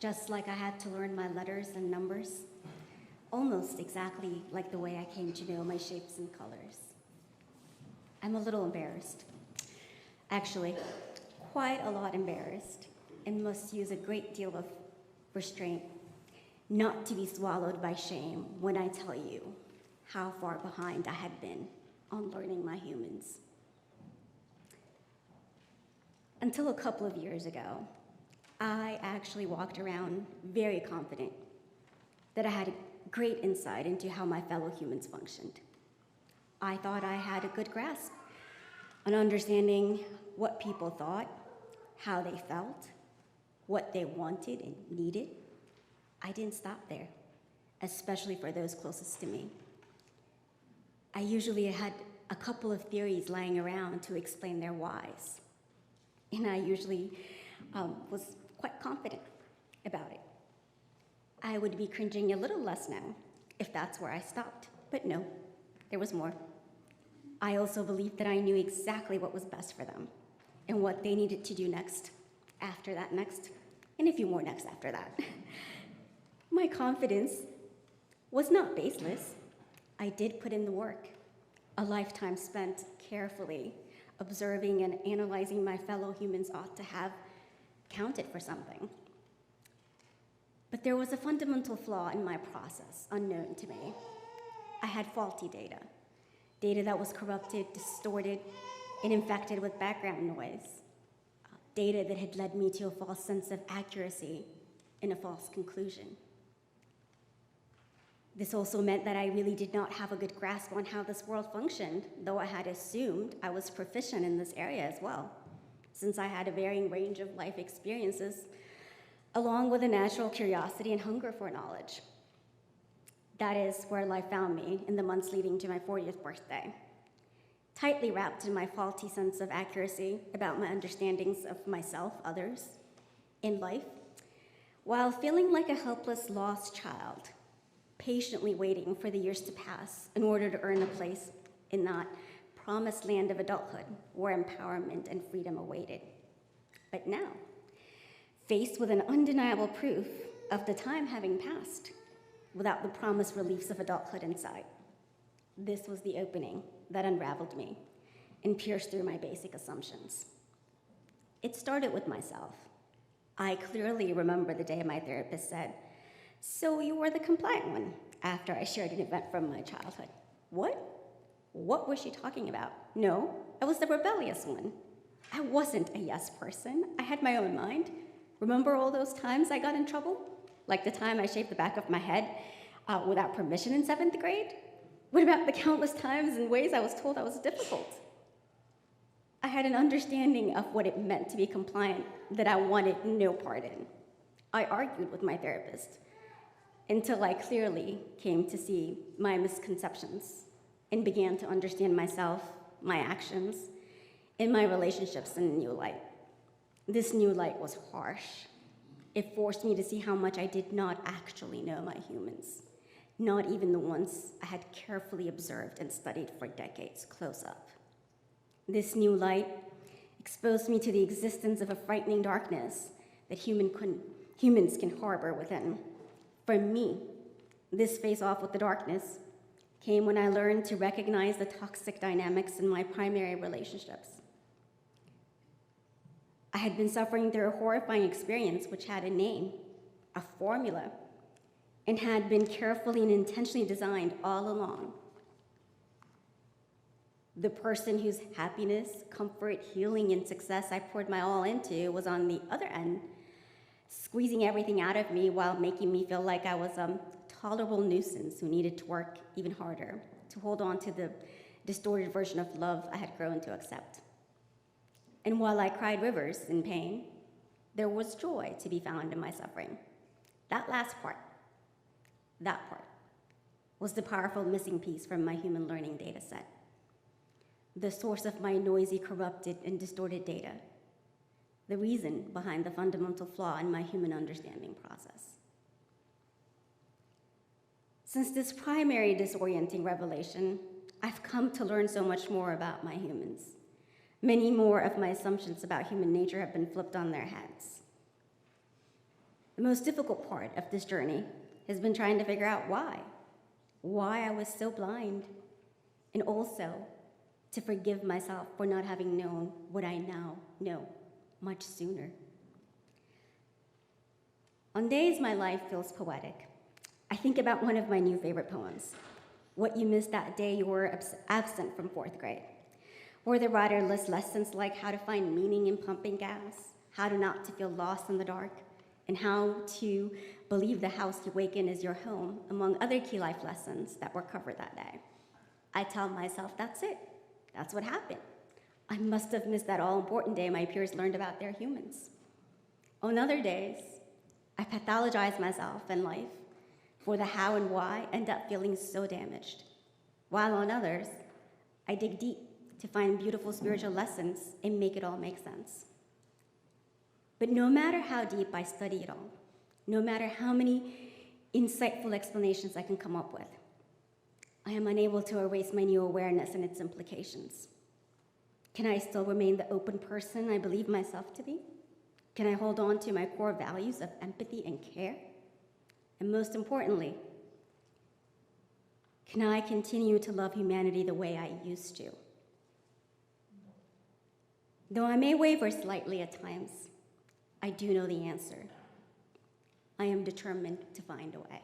just like I had to learn my letters and numbers, almost exactly like the way I came to know my shapes and colors. I'm a little embarrassed. Actually, quite a lot embarrassed, and must use a great deal of restraint not to be swallowed by shame when I tell you how far behind I had been on learning my humans. Until a couple of years ago, I actually walked around very confident that I had a great insight into how my fellow humans functioned. I thought I had a good grasp on understanding what people thought, how they felt, what they wanted and needed. I didn't stop there, especially for those closest to me. I usually had a couple of theories lying around to explain their whys, and I usually was quite confident about it. I would be cringing a little less now if that's where I stopped, but no, there was more. I also believed that I knew exactly what was best for them and what they needed to do next, after that next, and a few more next after that. My confidence was not baseless. I did put in the work, a lifetime spent carefully observing and analyzing my fellow humans ought to have counted for something. But there was a fundamental flaw in my process, unknown to me. I had faulty data that was corrupted, distorted, and infected with background noise, data that had led me to a false sense of accuracy and a false conclusion. This also meant that I really did not have a good grasp on how this world functioned, though I had assumed I was proficient in this area as well, since I had a varying range of life experiences, along with a natural curiosity and hunger for knowledge. That is where life found me in the months leading to my 40th birthday, tightly wrapped in my faulty sense of accuracy about my understandings of myself, others, in life, while feeling like a helpless, lost child, patiently waiting for the years to pass in order to earn a place in that promised land of adulthood where empowerment and freedom awaited. But now, faced with an undeniable proof of the time having passed, without the promised reliefs of adulthood in sight, this was the opening that unraveled me and pierced through my basic assumptions. It started with myself. I clearly remember the day my therapist said, "So you were the compliant one," after I shared an event from my childhood. What? What was she talking about? No, I was the rebellious one. I wasn't a yes person. I had my own mind. Remember all those times I got in trouble? Like the time I shaved the back of my head without permission in 7th grade? What about the countless times and ways I was told I was difficult? I had an understanding of what it meant to be compliant that I wanted no part in. I argued with my therapist until I clearly came to see my misconceptions and began to understand myself, my actions, and my relationships in a new light. This new light was harsh. It forced me to see how much I did not actually know my humans, not even the ones I had carefully observed and studied for decades close up. This new light exposed me to the existence of a frightening darkness that humans can harbor within. For me, this face-off with the darkness came when I learned to recognize the toxic dynamics in my primary relationships. I had been suffering through a horrifying experience which had a name, a formula, and had been carefully and intentionally designed all along. The person whose happiness, comfort, healing, and success I poured my all into was on the other end, squeezing everything out of me while making me feel like I was a tolerable nuisance who needed to work even harder to hold on to the distorted version of love I had grown to accept. And while I cried rivers in pain, there was joy to be found in my suffering. That last part, was the powerful missing piece from my human learning data set. The source of my noisy, corrupted, and distorted data. The reason behind the fundamental flaw in my human understanding process. Since this primary disorienting revelation, I've come to learn so much more about my humans. Many more of my assumptions about human nature have been flipped on their heads. The most difficult part of this journey has been trying to figure out why I was so blind, and also to forgive myself for not having known what I now know much sooner. On days my life feels poetic, I think about one of my new favorite poems, What You Missed That Day You Were Absent from 4th grade, where the writer lists lessons like how to find meaning in pumping gas, how to not to feel lost in the dark, and how to believe the house you wake in is your home, among other key life lessons that were covered that day. I tell myself, that's it. That's what happened. I must have missed that all-important day my peers learned about their humans. On other days, I pathologize myself and life for the how and why, end up feeling so damaged. While on others, I dig deep to find beautiful spiritual lessons and make it all make sense. But no matter how deep I study it all, no matter how many insightful explanations I can come up with, I am unable to erase my new awareness and its implications. Can I still remain the open person I believe myself to be? Can I hold on to my core values of empathy and care? And most importantly, can I continue to love humanity the way I used to? Though I may waver slightly at times, I do know the answer. I am determined to find a way.